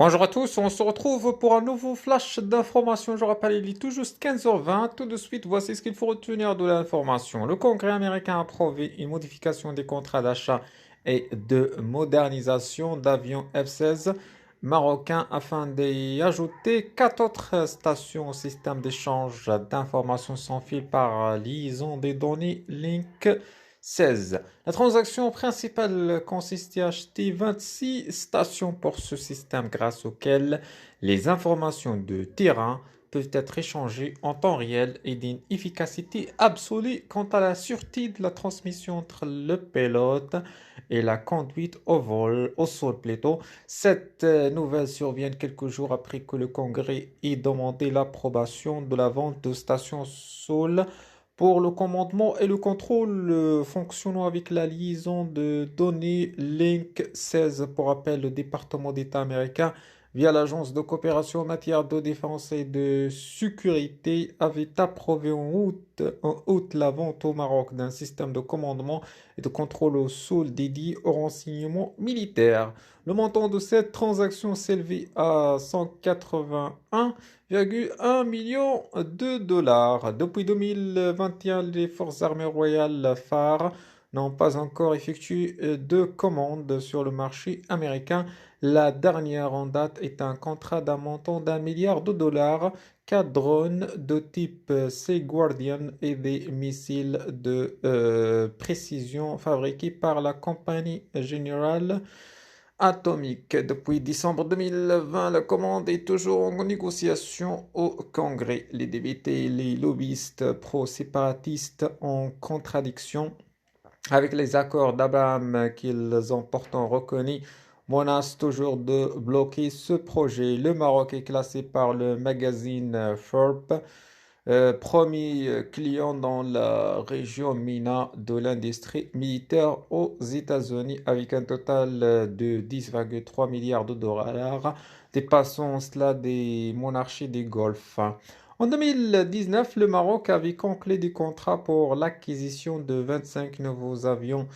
Bonjour à tous, on se retrouve pour un nouveau flash d'information. Je rappelle, il est tout juste 15h20. Tout de suite, voici ce qu'il faut retenir de l'information. Le Congrès américain a approuvé une modification des contrats d'achat et de modernisation d'avions F-16 marocains afin d'y ajouter 4 autres stations au système d'échange d'informations sans fil par liaison des données Link 16. La transaction principale consistait à acheter 26 stations pour ce système grâce auquel les informations de terrain peuvent être échangées en temps réel et d'une efficacité absolue quant à la sûreté de la transmission entre le pilote et la conduite au sol plutôt. Cette nouvelle survient quelques jours après que le Congrès ait demandé l'approbation de la vente de stations sol pour le commandement et le contrôle fonctionnant avec la liaison de données Link 16. Pour rappel, le département d'État américain, via l'Agence de coopération en matière de défense et de sécurité, avait approuvé en août la vente au Maroc d'un système de commandement et de contrôle au sol dédié au renseignement militaire. Le montant de cette transaction s'élevait à 181,1 million de dollars. Depuis 2021, les forces armées royales phares n'ont pas encore effectué de commandes sur le marché américain. La dernière en date est un contrat d'un montant d'1 milliard de dollars, 4 drones de type Sea Guardian et des missiles de précision fabriqués par la compagnie General Atomic. Depuis décembre 2020, la commande est toujours en négociation au Congrès. Les députés et les lobbyistes pro-séparatistes en contradiction avec les accords d'Abraham qu'ils ont pourtant reconnus, menacent toujours de bloquer ce projet. Le Maroc est classé par le magazine Forbes premier client dans la région MENA de l'industrie militaire aux États-Unis avec un total de 10,3 milliards de dollars, dépassant cela des monarchies du Golfe. En 2019, le Maroc avait conclu des contrats pour l'acquisition de 25 nouveaux avions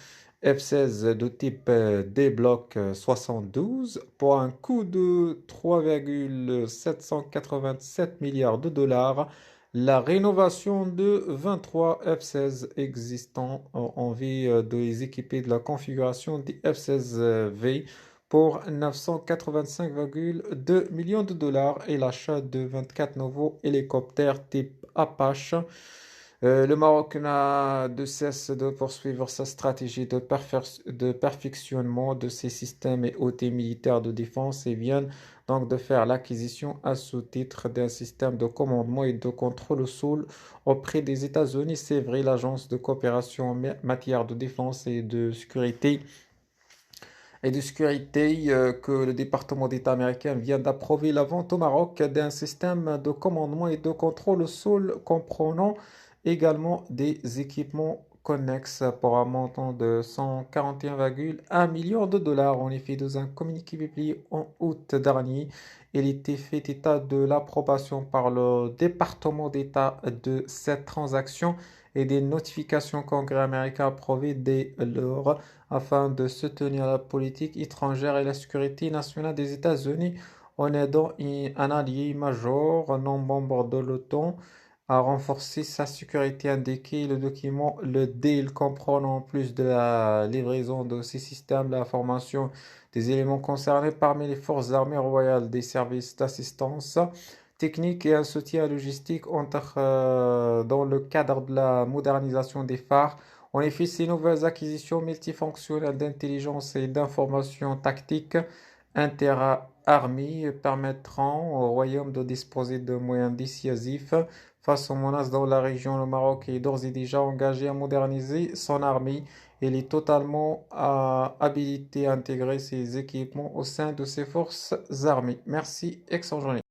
F-16 de type D-Block 72 pour un coût de 3,787 milliards de dollars. La rénovation de 23 F-16 existants ont envie de les équiper de la configuration des F-16V pour 985,2 millions de dollars et l'achat de 24 nouveaux hélicoptères type Apache. Le Maroc n'a de cesse de poursuivre sa stratégie de perfectionnement de ses systèmes et outils militaires de défense et vient donc de faire l'acquisition à ce titre d'un système de commandement et de contrôle au sol auprès des États-Unis. C'est vrai, l'Agence de coopération en matière de défense et de sécurité que le département d'État américain vient d'approuver la vente au Maroc d'un système de commandement et de contrôle au sol comprenant également des équipements connexes pour un montant de 141,1 millions de dollars. En effet, dans un communiqué publié en août dernier, il était fait état de l'approbation par le département d'État de cette transaction et des notifications congrès américain approuvées dès lors afin de soutenir la politique étrangère et la sécurité nationale des États-Unis en aidant un allié majeur non membre de l'OTAN à renforcer sa sécurité indiquée. Le document, le deal comprend en plus de la livraison de ces systèmes, la formation des éléments concernés parmi les forces armées royales, des services d'assistance technique et un soutien logistique dans le cadre de la modernisation des phares. En effet, ces nouvelles acquisitions multifonctionnelles d'intelligence et d'information tactique inter-armées permettront au Royaume de disposer de moyens dissuasifs face aux menaces dans la région. Le Maroc est d'ores et déjà engagé à moderniser son armée. Il est totalement habilité à intégrer ces équipements au sein de ses forces armées. Merci, excellente journée.